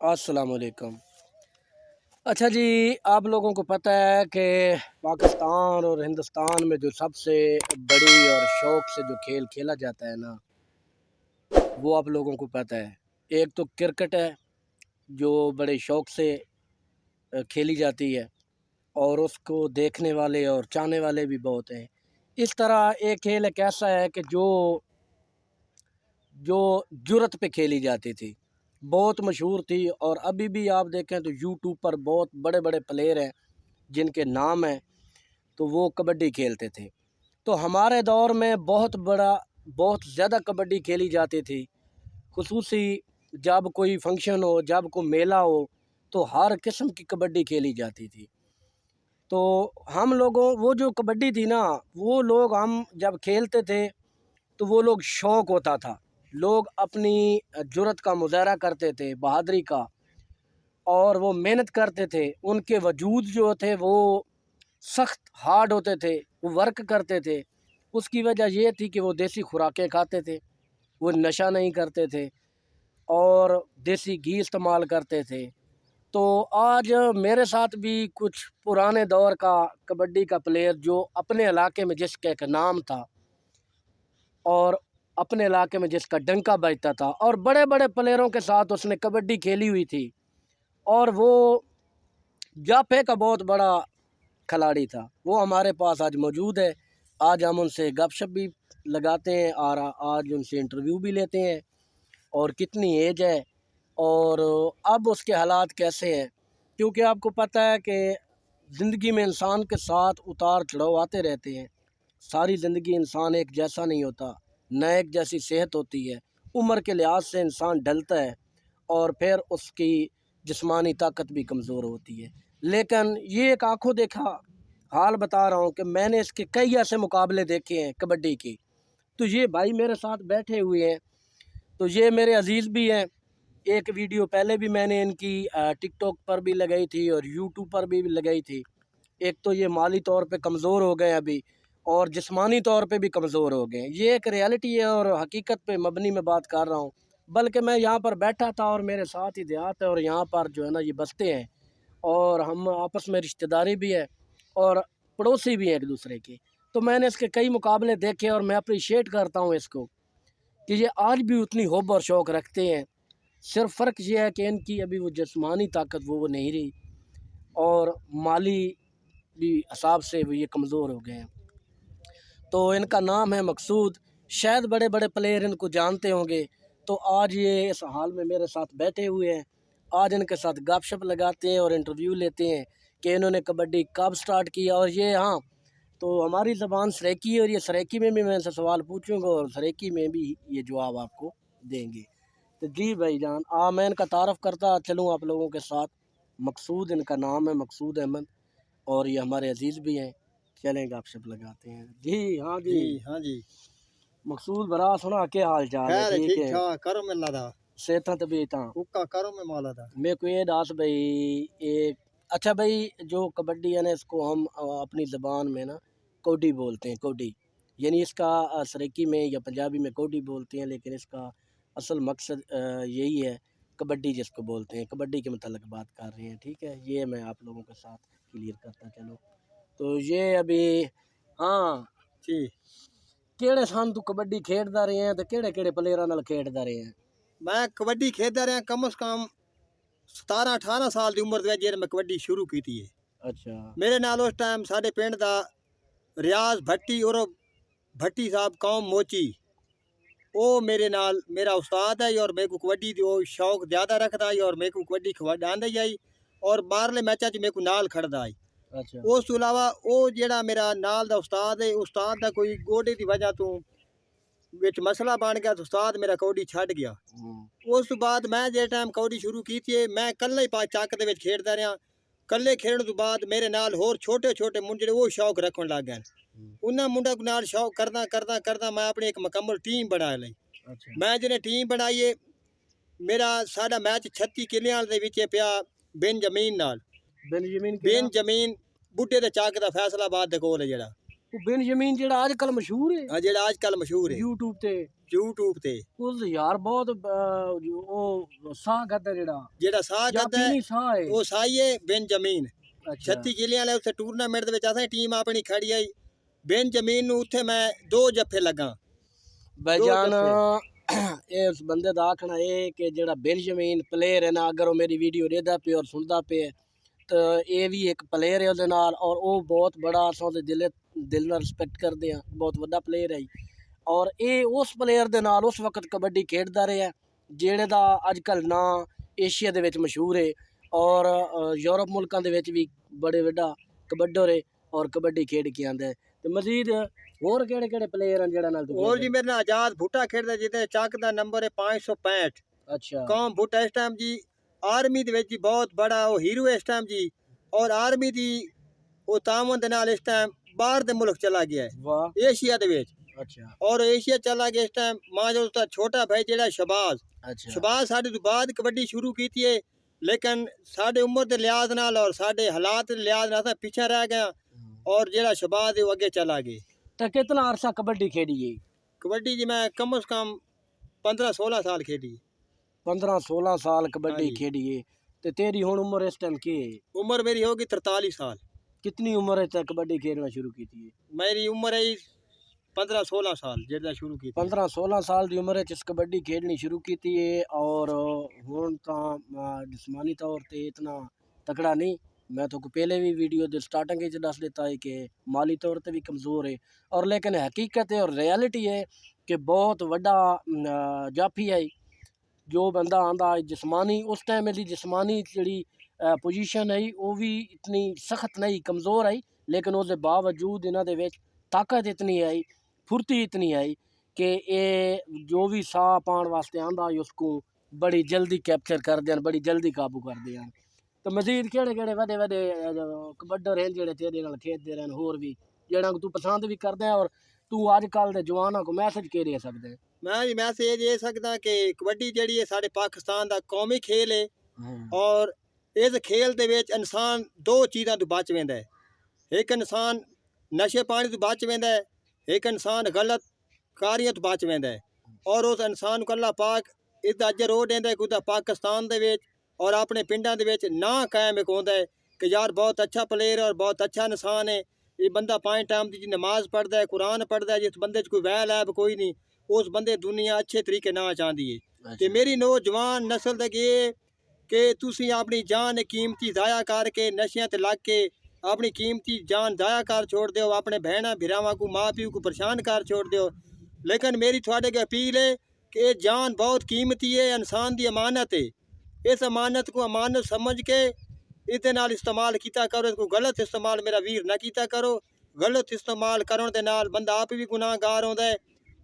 अस्सलाम वालेकुम। अच्छा जी, आप लोगों को पता है कि पाकिस्तान और हिंदुस्तान में जो सबसे बड़ी और शौक़ से जो खेल खेला जाता है ना, वो आप लोगों को पता है। एक तो क्रिकेट है, जो बड़े शौक़ से खेली जाती है और उसको देखने वाले और चाहने वाले भी बहुत हैं। इस तरह एक खेल एक ऐसा है कि जो जो जुर्रत पे खेली जाती थी, बहुत मशहूर थी और अभी भी आप देखें तो यूट्यूब पर बहुत बड़े-बड़े प्लेयर हैं, जिनके नाम हैं, तो वो कबड्डी खेलते थे। तो हमारे दौर में बहुत ज़्यादा कबड्डी खेली जाती थी। ख़ुसूसी जब कोई फंक्शन हो, जब कोई मेला हो, तो हर किस्म की कबड्डी खेली जाती थी। तो हम लोगों वो जो कबड्डी थी ना, वो लोग हम जब खेलते थे, तो वो लोग शौक़ होता था। लोग अपनी जुर्रत का मुज़ाहरा करते थे, बहादुरी का, और वो मेहनत करते थे। उनके वजूद जो थे वो सख्त हार्ड होते थे, वो वर्क करते थे। उसकी वजह ये थी कि वो देसी खुराकें खाते थे, वो नशा नहीं करते थे और देसी घी इस्तेमाल करते थे। तो आज मेरे साथ भी कुछ पुराने दौर का कबड्डी का प्लेयर जो अपने इलाके में जिसका एक नाम था और अपने इलाके में जिसका डंका बजता था और बड़े-बड़े प्लेयरों के साथ उसने कबड्डी खेली हुई थी और वो जाफे का बहुत बड़ा खिलाड़ी था। वो हमारे पास आज मौजूद है। आज हम उनसे गपशप भी लगाते हैं और आज उनसे इंटरव्यू भी लेते हैं और कितनी एज है और अब उसके हालात कैसे हैं। क्योंकि आपको पता है कि ज़िंदगी में इंसान के साथ उतार चढ़ाव आते रहते हैं। सारी ज़िंदगी इंसान एक जैसा नहीं होता, न एक जैसी सेहत होती है। उम्र के लिहाज से इंसान ढलता है और फिर उसकी जिस्मानी ताकत भी कमज़ोर होती है। लेकिन ये एक आँखों देखा हाल बता रहा हूँ कि मैंने इसके कई ऐसे मुकाबले देखे हैं कबड्डी के। तो ये भाई मेरे साथ बैठे हुए हैं, तो ये मेरे अज़ीज़ भी हैं। एक वीडियो पहले भी मैंने इनकी टिकटॉक पर भी लगाई थी और यूट्यूब पर भी लगाई थी। एक तो ये माली तौर पे कमज़ोर हो गए अभी और जिस्मानी तौर पे भी कमज़ोर हो गए। ये एक रियलिटी है और हकीकत पे मबनी मैं बात कर रहा हूँ। बल्कि मैं यहाँ पर बैठा था और मेरे साथ ही देहात है और यहाँ पर जो है ना ये बसते हैं और हम आपस में रिश्तेदारी भी है और पड़ोसी भी हैं एक दूसरे के। तो मैंने इसके कई मुकाबले देखे और मैं अप्रिशिएट करता हूँ इसको कि ये आज भी उतनी हुब और शौक़ रखते हैं। सिर्फ़ फ़र्क ये है कि इनकी अभी वो जिस्मानी ताकत वो नहीं रही और माली भी हिसाब से वो ये कमज़ोर हो गए हैं। तो इनका नाम है मकसूद, शायद बड़े-बड़े प्लेयर इनको जानते होंगे। तो आज ये इस हाल में मेरे साथ बैठे हुए हैं। आज इनके साथ गपशप लगाते हैं और इंटरव्यू लेते हैं कि इन्होंने कबड्डी कब स्टार्ट किया और ये हाँ, तो हमारी ज़बान सराइकी है और ये सराइकी में भी मैं इनसे सवाल पूछूँगा और सराइकी में भी ये जवाब आपको देंगे। तो जी भाईजान, मैं इनका तारुफ़ करता चलूँ आप लोगों के साथ। मकसूद इनका नाम है, मकसूद अहमद, और ये हमारे अज़ीज़ भी हैं। चलें गपशप लगाते हैं। जी, हाँ जी। जी, हाँ जी। मकसूद भरा सुना क्या हाल चाल है? खैर है, ठीक ठीक है? ठाक करो मिला था। सेहतां तबीयतां? हुक्का करो में मौला था। मेरे को ये दस भाई एक अच्छा भाई, जो कबड्डी है ना इसको हम अपनी ज़बान में ना कोडी बोलते हैं, कोडी। यानी इसका सराइकी में या पंजाबी में कोडी बोलते हैं, लेकिन इसका असल मकसद यही है, कबड्डी जिसको बोलते हैं। कबड्डी के मतलब बात कर रहे हैं, ठीक है? ये मैं आप लोगों के साथ क्लियर करता चलूँ। तो ये अभी हाँ, जी। ਕਿਹੜੇ ਸਾਲ तू कबड्डी खेडदा रहे हैं तो ਕਿਹੜੇ-ਕਿਹੜੇ प्लेयरां नाल खेडदा रहे हैं? मैं कबड्डी खेलता रहा कम से कम 17-18 साल की उम्र ਦੇ ਵਿੱਚ मैं कबड्डी शुरू की थी। अच्छा। मेरे नाल उस टाइम साडे पिंड दा रियाज भट्टी और भट्टी साहब कौम मोची वो मेरे नाल मेरा उस्ताद है और मेरे को कबड्डी दी शौक ज़्यादा रखता है और मेरे को कबड्डी खिलांदा ही आई और बाहरले मैचों च मेरे को नाल खड़दा आई। अच्छा। उस तो इलावा वो जेड़ा मेरा नाल दा उस्ताद है, उस्ताद दा कोई गोडे की वजह तो विच मसला बन गया तो उस्ताद मेरा कबड्डी छड़ गया। उस तो बाद मैं जे टाइम कबड्डी शुरू की थी मैं कल्ले ही पा चक दे विच खेडदा रहा। कल्ले खेडण तो बाद मेरे नाल होर छोटे-छोटे मुंडे वो शौक रखण लग गए। उन्हां मुंडा को नाल शौक करदा मैं अपनी एक मुकम्मल टीम बना लई। अच्छा। मैं जिहने टीम बनाई है मेरा साडा मैच 36 किलियां दे विच पिया बेन जमीन नाल। बेंजामिन बेन जमीन बुड्ढे दे चक दा फैसलाबाद दे कोल है जेड़ा। ਉਹ ਬੈਨਜਾਮੀਨ ਜਿਹੜਾ ਅੱਜ ਕੱਲ ਮਸ਼ਹੂਰ ਹੈ, ਹਾਂ ਜਿਹੜਾ ਅੱਜ ਕੱਲ ਮਸ਼ਹੂਰ ਹੈ YouTube ਤੇ YouTube ਤੇ, ਉਸ ਯਾਰ ਬਹੁਤ ਉਹ ਸਾਹ ਕਰਦਾ ਜਿਹੜਾ ਸਾਹ ਜਾਂ ਕਰਦਾ ਪੀਲੀ ਸਾਹ ਹੈ। ਉਹ ਸਾਈ ਹੈ ਬੈਨਜਾਮੀਨ। ਅੱਛਾ 36 ਕਿੱਲਿਆਂ ਵਾਲੇ ਉੱਥੇ ਟੂਰਨਾਮੈਂਟ ਦੇ ਵਿੱਚ ਅਸਾਂ ਟੀਮ ਆਪਣੀ ਖੜੀ ਆਈ ਬੈਨਜਾਮੀਨ ਨੂੰ, ਉੱਥੇ ਮੈਂ 2 ਜੱਫੇ ਲੱਗਾ। भाईजान इस बंदे का आखना है कि जेड़ा बेंजामिन प्लेयर है ना, अगर वो मेरी वीडियो देखता पे और सुनता पे तो ये भी एक प्लेयर है उसदे नाल, और वो बहुत बड़ा असां दे दिल नाल रिस्पेक्ट करते हैं, बहुत बड़ा प्लेयर है। और ये उस प्लेयर दे नाल उस वक्त कबड्डी खेडदा रहा जेड़े दा अजकल ना एशिया दे विच मशहूर है, और यूरोप मुल्कां दे विच भी बड़े वड्डा कबड्डर है और कबड्डी खेड के आंदा है। तो मजीद ਹੋਰ ਕਿਹੜੇ ਕਿਹੜੇ ਪਲੇਅਰ ਹਨ ਜਿਹੜਾ ਨਾਲ ਹੋਰ ਜੀ ਮੇਰੇ ਨਾਲ ਆਜ਼ਾਦ ਭੁੱਟਾ ਖੇਡਦਾ, ਜਿਹਦੇ ਚੱਕ ਦਾ ਨੰਬਰ ਹੈ 565। ਅੱਛਾ ਕੌਮ ਭੁੱਟਾ ਇਸ ਟਾਈਮ ਜੀ ਆਰਮੀ ਦੇ ਵਿੱਚ ਜੀ ਬਹੁਤ ਬੜਾ ਉਹ ਹੀਰੋ ਇਸ ਟਾਈਮ ਜੀ, ਔਰ ਆਰਮੀ ਦੀ ਉਹ ਤਾਮਨ ਦੇ ਨਾਲ ਇਸ ਟਾਈਮ ਬਾਹਰ ਦੇ ਮੁਲਕ ਚਲਾ ਗਿਆ ਹੈ, ਵਾਹ ਏਸ਼ੀਆ ਦੇ ਵਿੱਚ। ਅੱਛਾ ਔਰ ਏਸ਼ੀਆ ਚਲਾ ਗਿਆ ਇਸ ਟਾਈਮ। ਮਾਂ ਜੋ ਉਸਦਾ ਛੋਟਾ ਭਾਈ ਜਿਹੜਾ ਸ਼ਬਾਜ਼, ਅੱਛਾ ਸ਼ਬਾਜ਼ ਸਾਡੇ ਤੋਂ ਬਾਅਦ ਕਬੱਡੀ ਸ਼ੁਰੂ ਕੀਤੀ ਹੈ, ਲੇਕਿਨ ਸਾਡੇ ਉਮਰ ਦੇ ਲਿਹਾਜ਼ ਨਾਲ ਔਰ ਸਾਡੇ ਹਾਲਾਤ ਦੇ ਲਿਹਾਜ਼ ਨਾਲ ਅਸੀਂ ਪਿੱਛੇ ਰਹਿ ਗਏ, ਔਰ ਜਿਹੜਾ ਸ਼ਬਾਜ਼ ਹੈ ਉਹ ਅੱਗੇ ਚਲਾ ਗਿਆ। तो कितना अरसा कबड्डी खेडी है? कबड्डी जी मैं कम से कम 15-16 साल खेडी। 15-16 साल कबड्डी हाँ जी। खेडी है। तो तेरी हुण उम्र इस टाइम की है? उम्र मेरी होगी 43 साल। कितनी उम्र है तक कबड्डी खेलना शुरू की थी? मेरी उम्र है 15-16 साल जेड़ा शुरू की। 15-16 साल की उम्र है कबड्डी खेलनी शुरू की थी है, और हुण तां जिस्मानी तौर पर इतना तकड़ा नहीं, मैं तो पहले भी वीडियो दे स्टार्टिंग दस देता है कि माली तौर पर भी कमज़ोर है, और लेकिन हकीकत है और रियलिटी है कि बहुत वड्डा जाफी है। जो बंदा आंदा जिस्मानी उस टाइम मेरी जिस्मानी जी पोजीशन है वो भी इतनी सख्त नहीं, कमज़ोर है, लेकिन उसके बावजूद इन्हां दे विच ताकत इतनी आई, फुर्ती इतनी आई कि ये जो भी साह पाने वास्ते आंदा उसको बड़ी जल्दी कैप्चर कर दें, बड़ी जल्दी काबू कर दें। तो मजीद केड़े केड़े वड्डे वड्डे कबड्डर हैं जेड़े तेरे नाल खेडदे रहन, होर भी जेड़ा तू पसंद भी करदा है, और तू अजकल दे जवानां को मैसेज केह् दे सकदा है? मैं जी मैसेज ये सकदा कि कबड्डी जेड़ी है साडे पाकिस्तान दा कौमी खेल है, और इस खेल दे विच इंसान 2 चीज़ां तो बच वेंदा है। एक इंसान नशे पानी तो बच वेंदा है, एक इंसान गलत कारियां तो बच वेंदा है, और उस इंसान को अल्लाह पाक इसदा अजर हो देंदा है कि उहदा पाकिस्तान दे विच और अपने पिंडां दे विच ना कायम एक होंदा है कि यार बहुत अच्छा प्लेयर है और बहुत अच्छा इंसान है, ये बंदा 5 टाइम की नमाज पढ़ता है, कुरान पढ़ता है, जिस बंदे च कोई वैल ऐब कोई नहीं, उस बंदे दुनिया अच्छे तरीके ना चाहती है। तो मेरी नौजवान नस्ल तक ये कि तुसी अपनी जान कीमती ज़ाया करके नशियां ते लग के अपनी कीमती जान ज़ाया कर छोड़ दो, अपने भैणा भिरावां को माँ प्यो को परेशान कर छोड़ दो। लेकिन मेरी थोड़े अगे अपील है कि ये जान बहुत कीमती है, इंसान की अमानत है, इस अमानत को अमानत समझ के इसदे नाल इस्तेमाल किया करो, इसको गलत इस्तेमाल मेरा वीर ना किया करो। गलत इस्तेमाल करने दे नाल बंदा आप भी गुनाहगार होंदा है,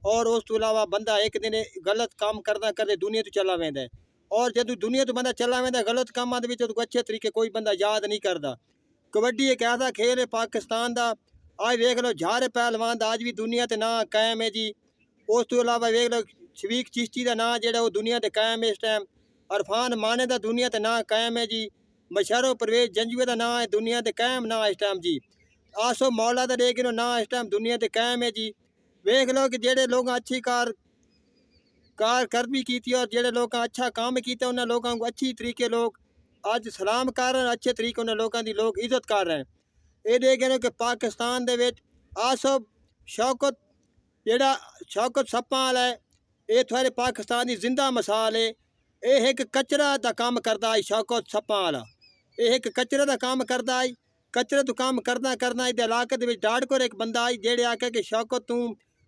और उस तो इलावा बंदा एक दिन गलत काम करदा करदे दुनिया तो चला वेंदा है, और जदों दुनिया तो बंदा चला वेंदा गलत कामां दे विच तो अच्छे तरीके कोई बंदा याद नहीं करदा। कबड्डी एक ऐसा खेल है पाकिस्तान दा, आज वेख लो झारे पहलवान दा आज भी दुनिया ते नां कायम है जी। उस तो इलावा वेख लो शफीक चिश्ती दा नां जेड़ा वो दुनिया ते कायम है इस टाइम, अरफान माने दा दुनिया ते नां कायम है जी, मशरो परवेज जंजुए दा नां है दुनिया ते कायम नां इस टाइम जी, आसो मौला दा लेकिन नां इस टाइम दुनिया ते कायम है जी। वेख लो कि जेड़े लोग अच्छी कारकर्दगी की और जेड़े लोग अच्छा काम किया उन्होंने लोगों को अच्छी तरीके लोग अज सलाम कर रहे हैं, अच्छे तरीके उन्होंने लोगों की लोग इज्जत कर रहे हैं। ये देख रहे कि पाकिस्तान दे विच आसफ शौकत जेड़ा शौकत सप्पां वाला है, ये थोड़े पाकिस्तान की जिंदा मिसाल है। यह एक कचरा का काम करता है शौकत सप्पां वाला, यह एक कचरे का काम करता है। कचरे तो काम करना करना इस इलाके के डाड़कोर एक बंदा आई जेड़े आके कि शौकत तू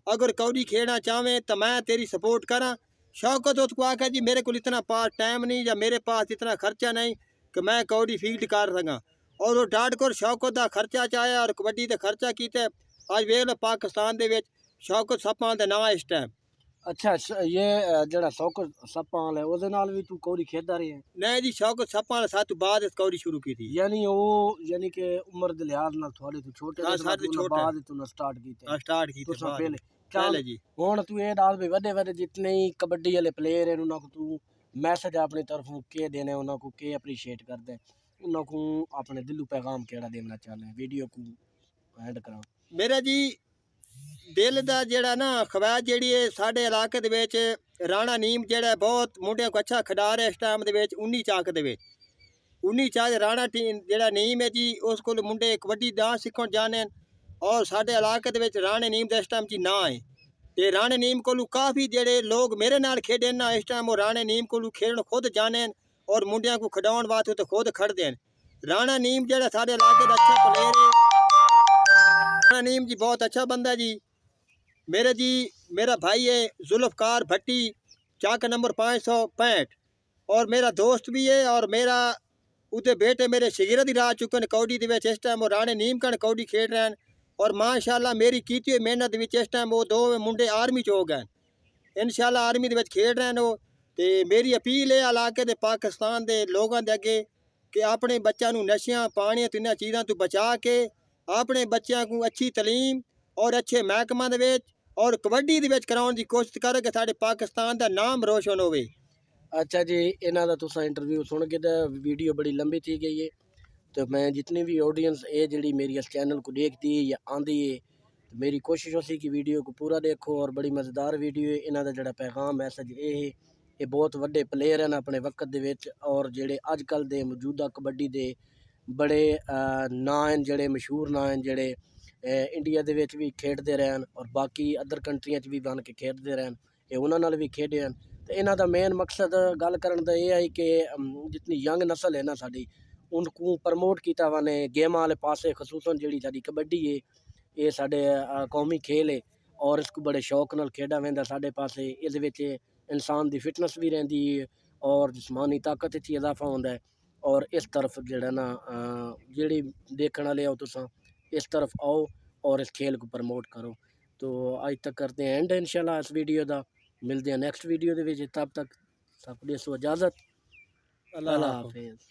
अगर कौड़ी खेलना चाहें तो मैं तेरी सपोर्ट करा। शौकत उसको आखा जी मेरे को इतना पास टाइम नहीं या मेरे पास इतना खर्चा नहीं कि मैं कौड़ी फील्ड कर सका, और वो डाड़कोर शौकत का खर्चा चाया और कबड्डी का खर्चा किया। अज वेख लो पाकिस्तान के शौकत सप्पां का नाम इस टाइम। अच्छा ये जड़ा शौकत सप्पां वाला है उसदे नाल भी तू कौड़ी खेलदा रही है? नहीं जी शौकत सप्पां वाला साथ बाद कौड़ी शुरू की थी, यानी वो यानी कि उम्र दे लिहाज नाल थोड़े तू छोटे हाँ, सारे तू छोटे। बाद तू स्टार्ट कीते स्टार्ट की तुसां पहले पहले जी। हुण तू ये डाल भी वड्डे वड्डे जितने ही कबड्डी वाले प्लेयर हैं उन्हां को तू मैसेज अपनी तरफों के देने, उन्हां को के अप्रीशिएट करदे, उन्हां को अपने दिलों पैगाम केड़ा देना चाहना है? वीडियो को एंड करा। ਮੇਰਾ ਜੀ ਦਿਲ ਦਾ ਜਿਹੜਾ ਨਾ ਖਵਾਇਸ਼ ਜਿਹੜੀ ਹੈ ਸਾਡੇ ਇਲਾਕੇ ਦੇ ਵਿੱਚ ਰਾਣਾ ਨੀਮ ਜਿਹੜਾ ਬਹੁਤ ਮੁੰਡਿਆਂ ਕੋ ਅੱਛਾ ਖਿਡਾ ਰਿਹਾ ਇਸ ਟਾਈਮ ਦੇ ਵਿੱਚ 19 ਚੱਕ ਦੇ ਵਿੱਚ 19 ਚੱਕ ਰਾਣਾ ਟੀਮ ਜਿਹੜਾ ਨੀਮ ਹੈ ਜੀ ਉਸ ਕੋਲ ਮੁੰਡੇ ਕਬੱਡੀ ਦਾ ਸਿੱਖਣ ਜਾਣੇ ਔਰ ਸਾਡੇ ਇਲਾਕੇ ਦੇ ਵਿੱਚ ਰਾਣੇ ਨੀਮ ਦਾ ਇਸ ਟਾਈਮ ਜੀ ਨਾਂ ਹੈ ਤੇ ਰਾਣੇ ਨੀਮ ਕੋਲੋਂ ਕਾਫੀ ਜਿਹੜੇ ਲੋਕ ਮੇਰੇ ਨਾਲ ਖੇਡਣ ਨਾ ਇਸ ਟਾਈਮ ਉਹ ਰਾਣੇ ਨੀਮ ਕੋਲੋਂ ਖੇਡਣ ਖੁਦ ਜਾਣੇ ਔਰ ਮੁੰਡਿਆਂ को ਖਿਡਾਉਣ ਵਾਸਤੇ ਤੇ ਖੁਦ ਖੜਦੇ ਹਨ ਰਾਣਾ ਨੀਮ ਜਿਹੜਾ ਸਾਡੇ ਇਲਾਕੇ ਦਾ ਅੱਛਾ ਪਲੇਅਰ ਹੈ राणा नीम जी बहुत अच्छा बंदा जी मेरा भाई है जुल्फकार भट्टी चाक नंबर 565 और मेरा दोस्त भी है और मेरा उते बेटे मेरे शगिरद ही रह चुके हैं कौडी दे विच इस टाइम वो राणे नीम कण कौडी खेड रहे हैं और माशाल्लाह मेरी कीती हुई मेहनत विच इस टाइम वो दो मुंडे आर्मी च हो गए इंशाल्लाह आर्मी दे विच खेड रहे हैं वो ते मेरी अपील है इलाके दे पाकिस्तान दे लोगों दे अगे कि अपने बच्चों नूं नशियां पाणियां ते इन्हां चीज़ां तो बचा के अपने बच्चों को अच्छी तलीम और अच्छे महकमा दे विच और कबड्डी दे विच कराउण दी कोशिश करे कि साडे पाकिस्तान दा नाम रोशन होवे। अच्छा जी, इन्हां दा तुसां इंटरव्यू सुन के तो वीडियो बड़ी लंबी थी गई है तो मैं जितनी भी ऑडियंस है जी मेरी इस चैनल को देखती है या आंदी है तो मेरी कोशिश होती कि वीडियो को पूरा देखो और बड़ी मज़ेदार वीडियो है। इन्हां दा जिहड़ा पैगाम मैसेज ये है ये बहुत वड्डे प्लेयर हैं अपने वक्त दे विच और जिहड़े अजकल दे मौजूदा कबड्डी दे बड़े नां हैं जिहड़े मशहूर नां हैं जिहड़े इंडिया दे विच भी खेडते रहन और बाकी अदर कंट्रियां च भी बन के खेडते रहन ये उन्हां नाल भी खेडे हैं तो इन्हां दा मेन मकसद गल करन दा ये है कि जितनी यंग नस्ल है ना साडी उनको प्रमोट किया वा ने गेमां वाले पासे खसूसन जिहड़ी साडी कबड्डी है ये साडे कौमी खेल है और इसको बड़े शौक नाल खेडा वेंदा साडे पासे इहदे विच इंसान दी फिटनेस भी रहिंदी है और जिस्मानी ताकत च इजाफा होंदा है और इस तरफ जिहड़ा ना जिहड़ी देखण वाले हो तुसां इस तरफ आओ और इस खेल को प्रमोट करो। तो आज तक करते हैं एंड इंशाल्लाह इस वीडियो दा मिलते हैं नेक्स्ट वीडियो दे विच तब तक सब दे सो इजाज़त अल्लाह हाफिज़।